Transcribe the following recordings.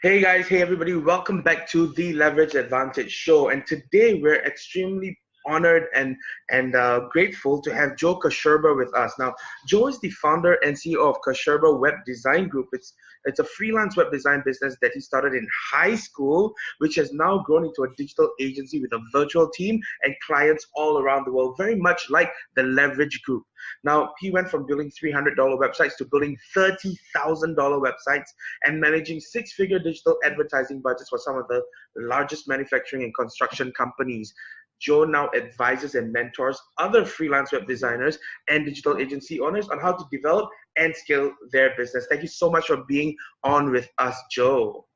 Hey guys, hey everybody, welcome back to the Leverage Advantage show. And today we're extremely honored and grateful to have Joe Kashurba with us. Now, Joe is the founder and CEO of Kashurba Web Design Group. It's a freelance web design business that he started in high school, which has now grown into a digital agency with a virtual team and clients all around the world, very much like the Leverage Group. Now, he went from building $300 websites to building $30,000 websites and managing six-figure digital advertising budgets for some of the largest manufacturing and construction companies. Joe now advises and mentors other freelance web designers and digital agency owners on how to develop and scale their business. Thank you so much for being on with us, Joe.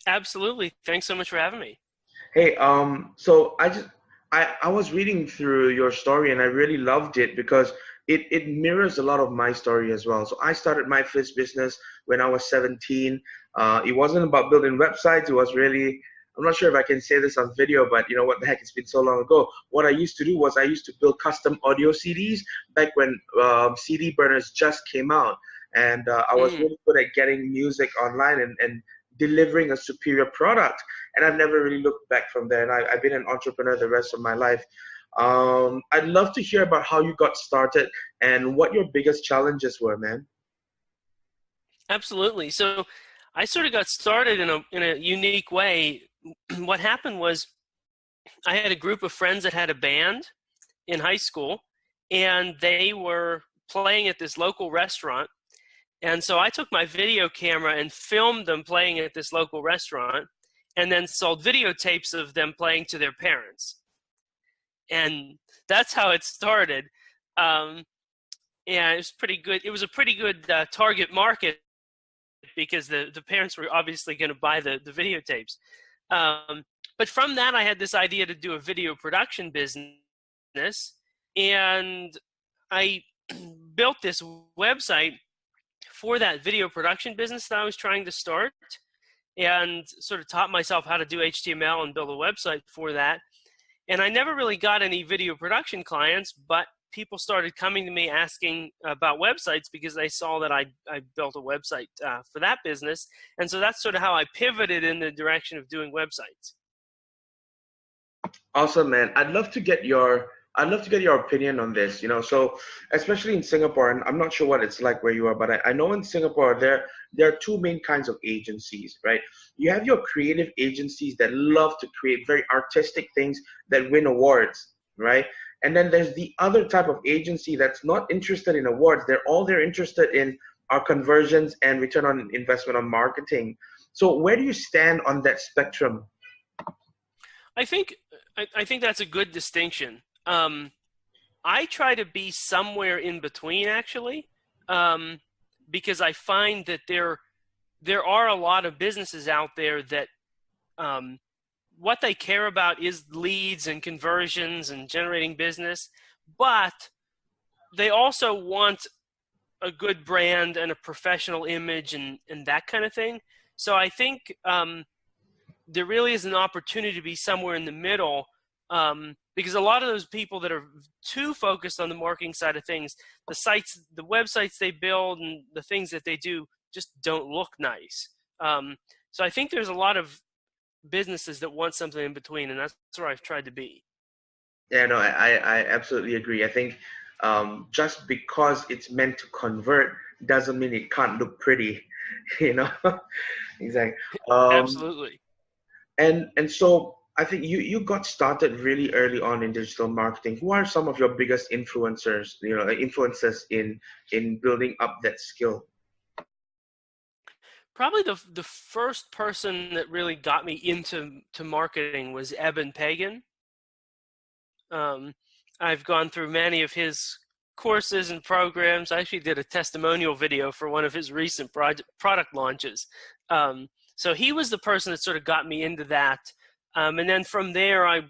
Absolutely. Thanks so much for having me. Hey, so I was reading through your story and I really loved it because it mirrors a lot of my story as well. So I started my first business when I was 17. It wasn't about building websites. It was really, I'm not sure if I can say this on video, but you know what the heck, it's been so long ago. What I used to do was I used to build custom audio CDs back when CD burners just came out. And I was really good at getting music online and delivering a superior product. And I've never really looked back from there. And I've been an entrepreneur the rest of my life. I'd love to hear about how you got started and what your biggest challenges were, man. Absolutely. So I sort of got started in a unique way. What happened was I had a group of friends that had a band in high school, and they were playing at this local restaurant. And so I took my video camera and filmed them playing at this local restaurant and then sold videotapes of them playing to their parents. And that's how it started. And it was pretty good. It was a pretty good target market because the parents were obviously going to buy the videotapes. But from that, I had this idea to do a video production business. And I built this website for that video production business that I was trying to start, and sort of taught myself how to do HTML and build a website for that. And I never really got any video production clients, but people started coming to me asking about websites because they saw that I built a website for that business. And so that's sort of how I pivoted in the direction of doing websites. Awesome, man. I'd love to get your opinion on this, so especially in Singapore, and I'm not sure what it's like where you are, but I know in Singapore there are two main kinds of agencies, right? You have your creative agencies that love to create very artistic things that win awards, right? And then there's the other type of agency that's not interested in awards. They're interested in are conversions and return on investment on marketing. So where do you stand on that spectrum? I think that's a good distinction. I try to be somewhere in between, actually, because I find that there are a lot of businesses out there that what they care about is leads and conversions and generating business, but they also want a good brand and a professional image and that kind of thing. So I think there really is an opportunity to be somewhere in the middle, because a lot of those people that are too focused on the marketing side of things, the websites they build and the things that they do just don't look nice. So I think there's a lot of businesses that want something in between, and that's where I've tried to be. Yeah, no, I absolutely agree. I think just because it's meant to convert doesn't mean it can't look pretty, you know? Exactly. Absolutely. And so I think you got started really early on in digital marketing. Who are some of your biggest influencers, influences in building up that skill? Probably the first person that really got me into marketing was Eben Pagan. I've gone through many of his courses and programs. I actually did a testimonial video for one of his recent product launches. So he was the person that sort of got me into that. And then from there, I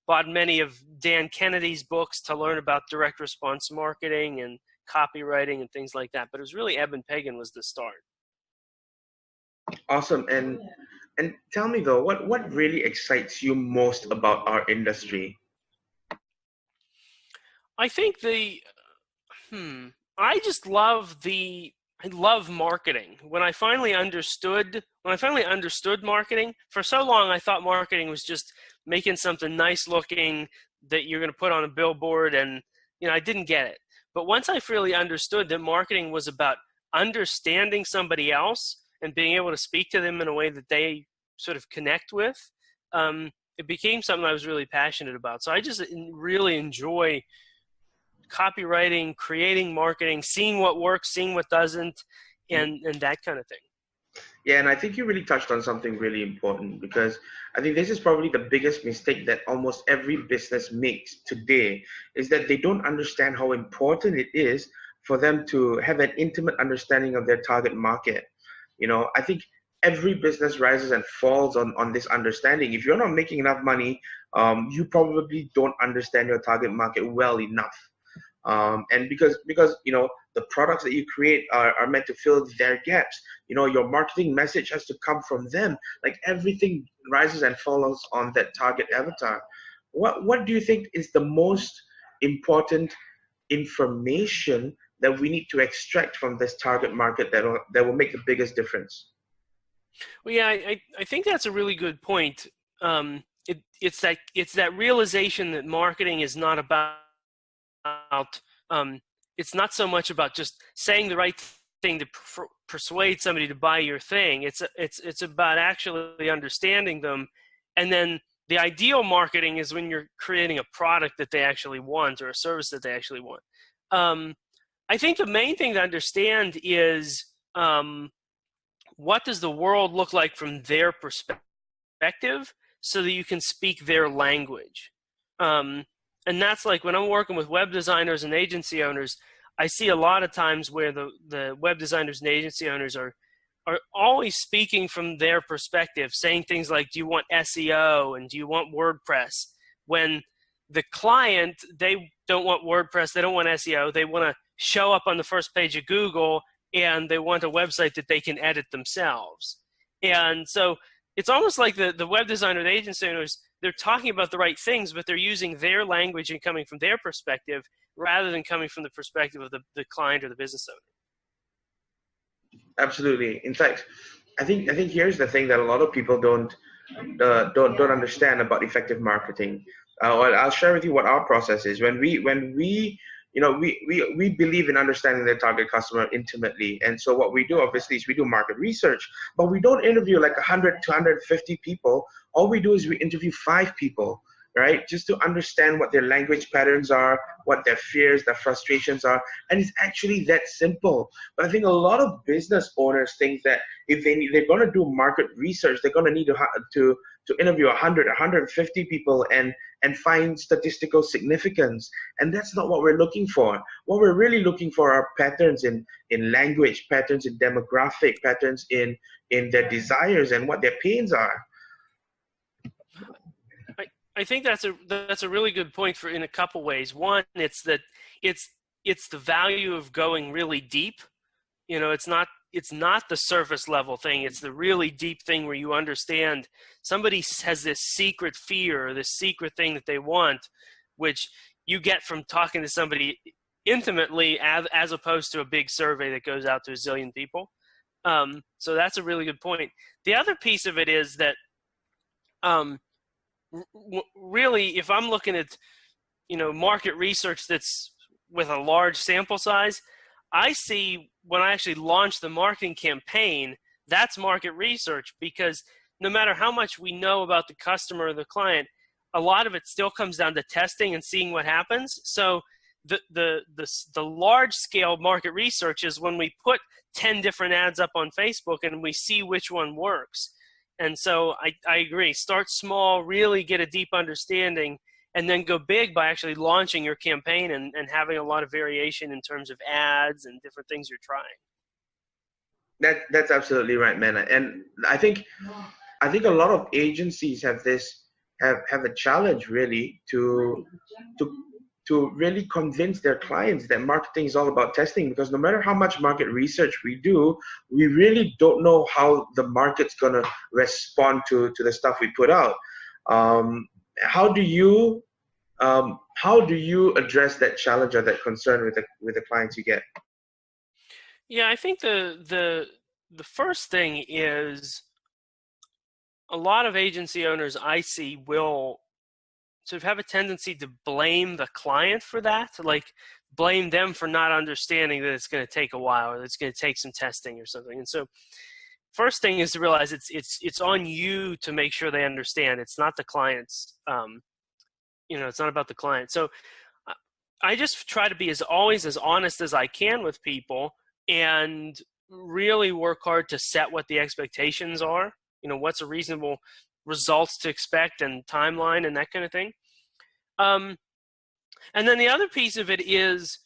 bought many of Dan Kennedy's books to learn about direct response marketing and copywriting and things like that. But it was really Eben Pagan was the start. Awesome. And tell me though, what really excites you most about our industry? I think I just love the I love marketing. When I finally understood marketing, for so long I thought marketing was just making something nice looking that you're going to put on a billboard, and I didn't get it. But once I really understood that marketing was about understanding somebody else and being able to speak to them in a way that they sort of connect with, it became something I was really passionate about. So I just really enjoy copywriting, creating marketing, seeing what works, seeing what doesn't, and that kind of thing. Yeah, and I think you really touched on something really important, because I think this is probably the biggest mistake that almost every business makes today, is that they don't understand how important it is for them to have an intimate understanding of their target market. I think every business rises and falls on this understanding. If you're not making enough money, you probably don't understand your target market well enough. And because the products that you create are meant to fill their gaps. Your marketing message has to come from them. Like, everything rises and falls on that target avatar. What do you think is the most important information that we need to extract from this target market that will make the biggest difference? Well, yeah, I think that's a really good point. It's that realization that marketing is not about it's not so much about just saying the right thing to persuade somebody to buy your thing. It's about actually understanding them, and then the ideal marketing is when you're creating a product that they actually want, or a service that they actually want. I think the main thing to understand is what does the world look like from their perspective, so that you can speak their language. And that's like when I'm working with web designers and agency owners, I see a lot of times where the web designers and agency owners are always speaking from their perspective, saying things like, do you want SEO and do you want WordPress? When the client, they don't want WordPress, they don't want SEO, they want to show up on the first page of Google, and they want a website that they can edit themselves. And so it's almost like the web designer and agency owners, they're talking about the right things, but they're using their language and coming from their perspective rather than coming from the perspective of the client or the business owner. Absolutely. In fact, I think here's the thing that a lot of people don't understand about effective marketing. Well, I'll share with you what our process is. When we we believe in understanding their target customer intimately, and so what we do obviously is we do market research, but we don't interview like 100 to 150 people. All we do is we interview 5 people, right? Just to understand what their language patterns are, what their fears, their frustrations are. And it's actually that simple. But I think a lot of business owners think that if they're going to do market research, they're going to need to interview 100, 150 people and find statistical significance. And that's not what we're looking for. What we're really looking for are patterns in language, patterns in demographic, patterns in their desires and what their pains are. I think that's a really good point in a couple ways. One, it's that it's the value of going really deep. It's not the surface level thing. It's the really deep thing where you understand somebody has this secret fear, this secret thing that they want, which you get from talking to somebody intimately as opposed to a big survey that goes out to a zillion people. So that's a really good point. The other piece of it is that really, if I'm looking at market research that's with a large sample size, I see when I actually launch the marketing campaign, that's market research, because no matter how much we know about the customer or the client, a lot of it still comes down to testing and seeing what happens. So the large scale market research is when we put 10 different ads up on Facebook and we see which one works. And so I agree. Start small, really get a deep understanding, and then go big by actually launching your campaign and having a lot of variation in terms of ads and different things you're trying. That's absolutely right, man. And I think a lot of agencies have a challenge really to really convince their clients that marketing is all about testing, because no matter how much market research we do, we really don't know how the market's going to respond to the stuff we put out. How do you address that challenge or that concern with the clients you get? Yeah, I think the first thing is a lot of agency owners I see will sort of have a tendency to blame the client for that, like blame them for not understanding that it's going to take a while or that it's going to take some testing or something. And so first thing is to realize it's on you to make sure they understand. It's not the client's, it's not about the client. So I just try to be always as honest as I can with people and really work hard to set what the expectations are. What's a reasonable results to expect and timeline and that kind of thing. And then the other piece of it is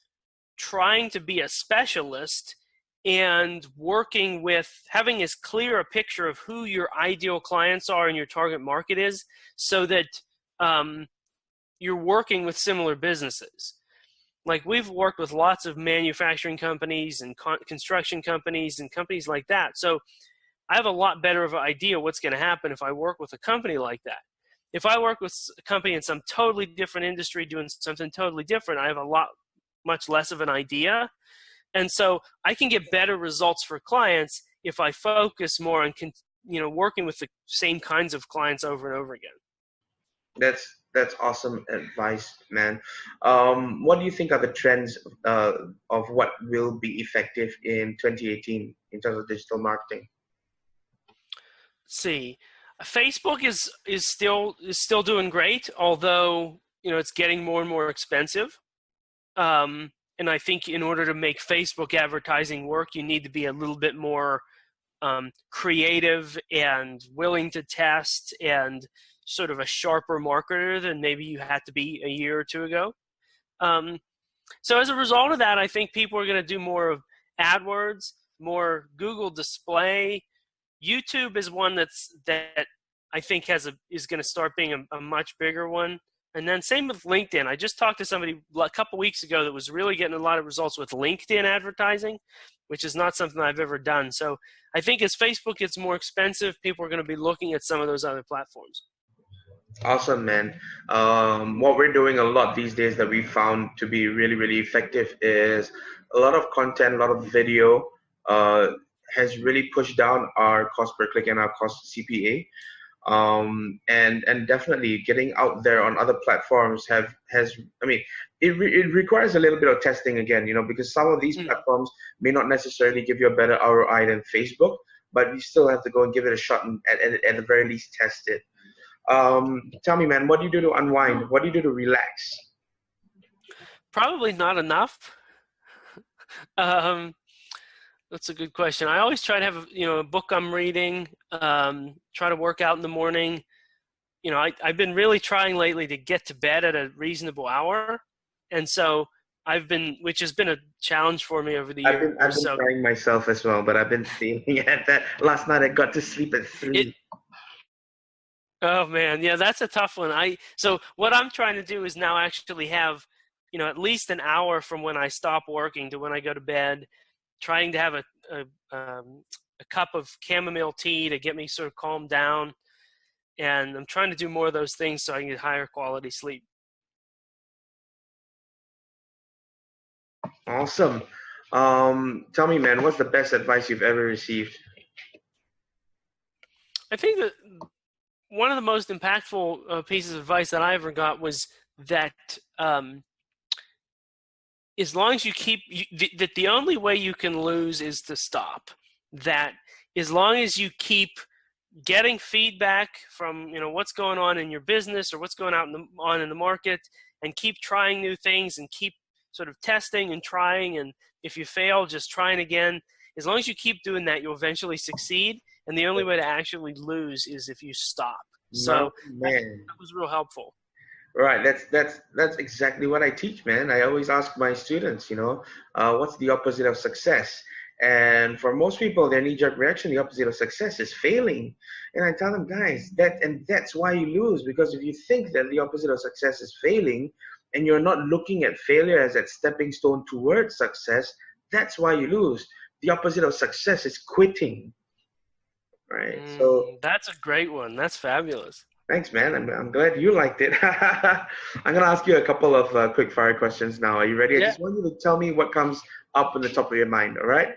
trying to be a specialist and working with having as clear a picture of who your ideal clients are and your target market is, so that you're working with similar businesses. Like, we've worked with lots of manufacturing companies and construction companies and companies like that. So I have a lot better of an idea what's going to happen if I work with a company like that. If I work with a company in some totally different industry doing something totally different, I have much less of an idea. And so I can get better results for clients if I focus more on working with the same kinds of clients over and over again. That's awesome advice, man. What do you think are the trends of what will be effective in 2018 in terms of digital marketing? Let's see, Facebook is still doing great, although it's getting more and more expensive. And I think in order to make Facebook advertising work, you need to be a little bit more creative and willing to test and sort of a sharper marketer than maybe you had to be a year or two ago. So as a result of that, I think people are going to do more of AdWords, more Google display. YouTube is one that I think is going to start being a much bigger one. And then same with LinkedIn. I just talked to somebody a couple weeks ago that was really getting a lot of results with LinkedIn advertising, which is not something I've ever done. So I think as Facebook gets more expensive, people are going to be looking at some of those other platforms. Awesome, man. What we're doing a lot these days that we found to be really, really effective is a lot of content, a lot of video has really pushed down our cost per click and our cost CPA. And definitely getting out there on other platforms it requires a little bit of testing again, because some of these platforms may not necessarily give you a better ROI than Facebook, but you still have to go and give it a shot and at the very least test it. Tell me, man, what do you do to unwind? What do you do to relax? Probably not enough. That's a good question. I always try to have a book I'm reading, try to work out in the morning. I've been really trying lately to get to bed at a reasonable hour. And so which has been a challenge for me over the years. I've been trying myself as well, but I've been failing at that. Last night I got to sleep at 3. Oh man, yeah, that's a tough one. So what I'm trying to do is now actually have, at least an hour from when I stop working to when I go to bed, trying to have a cup of chamomile tea to get me sort of calmed down. And I'm trying to do more of those things so I can get higher quality sleep. Awesome. Tell me, man, what's the best advice you've ever received? I think that one of the most impactful pieces of advice that I ever got was that as long as you that the only way you can lose is to stop. That as long as you keep getting feedback from what's going on in your business or what's going on in the market, and keep trying new things and keep sort of testing and trying, and if you fail, just trying again. As long as you keep doing that, you'll eventually succeed. And the only way to actually lose is if you stop. So that was real helpful. Right. That's exactly what I teach, man. I always ask my students, what's the opposite of success? And for most people, their knee-jerk reaction, the opposite of success is failing. And I tell them, guys, that's why you lose. Because if you think that the opposite of success is failing, and you're not looking at failure as that stepping stone towards success, that's why you lose. The opposite of success is quitting. Right. So that's a great one. That's fabulous. Thanks, man. I'm glad you liked it. I'm going to ask you a couple of quick fire questions now. Are you ready? Yeah. I just want you to tell me what comes up in the top of your mind. All right?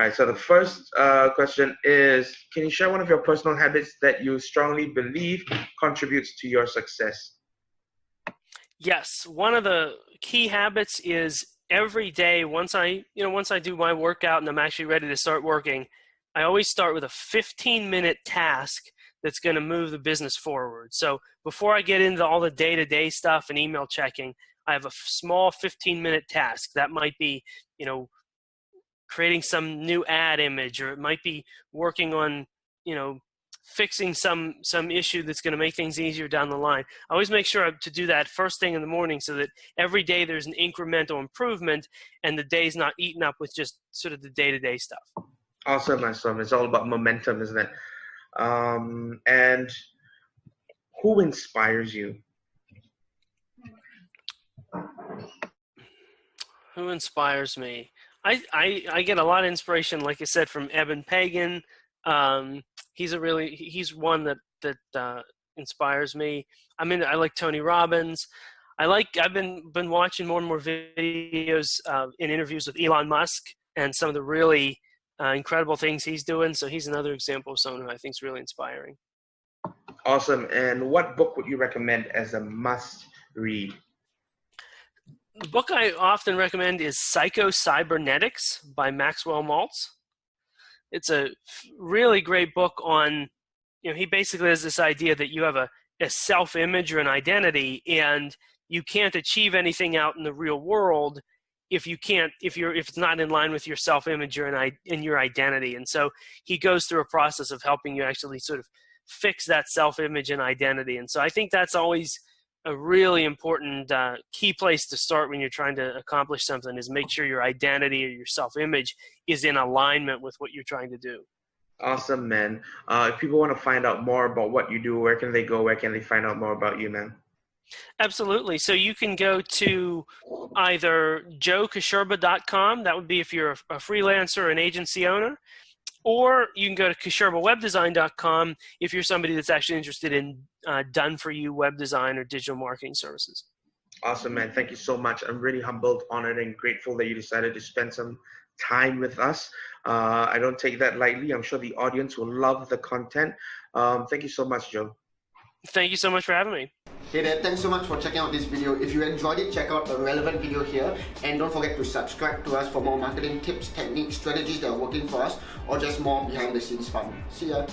All right, so the first question is, can you share one of your personal habits that you strongly believe contributes to your success? Yes, one of the key habits is every day once I do my workout and I'm actually ready to start working, I always start with a 15-minute task that's going to move the business forward. So before I get into all the day-to-day stuff and email checking, I have a small 15-minute task. That might be, creating some new ad image, or it might be working on, fixing some issue that's going to make things easier down the line. I always make sure to do that first thing in the morning so that every day there's an incremental improvement and the day's not eaten up with just sort of the day-to-day stuff. Awesome. It's all about momentum, isn't it? And who inspires you? Who inspires me? I get a lot of inspiration, like I said, from Eben Pagan. He's one that inspires me. I like Tony Robbins. I've been watching more and more videos in interviews with Elon Musk and some of the really incredible things he's doing. So he's another example of someone who I think is really inspiring. Awesome. And what book would you recommend as a must read? The book I often recommend is Psycho-Cybernetics by Maxwell Maltz. It's a really great book on, he basically has this idea that you have a self-image or an identity, and you can't achieve anything out in the real world if it's not in line with your self-image or in your identity. And so he goes through a process of helping you actually sort of fix that self-image and identity. And so I think that's always a really important key place to start when you're trying to accomplish something, is make sure your identity or your self-image is in alignment with what you're trying to do. Awesome, man. If people want to find out more about what you do, where can they go? Where can they find out more about you, man? Absolutely. So you can go to either joekashurba.com. That would be if you're a freelancer or an agency owner. Or you can go to kashurbawebdesign.com if you're somebody that's actually interested in done-for-you web design or digital marketing services. Awesome, man. Thank you so much. I'm really humbled, honored, and grateful that you decided to spend some time with us. I don't take that lightly. I'm sure the audience will love the content. Thank you so much, Joe. Thank you so much for having me. Hey there, thanks so much for checking out this video. If you enjoyed it, check out the relevant video here, and don't forget to subscribe to us for more marketing tips, techniques, strategies that are working for us, or just more behind the scenes fun. See ya!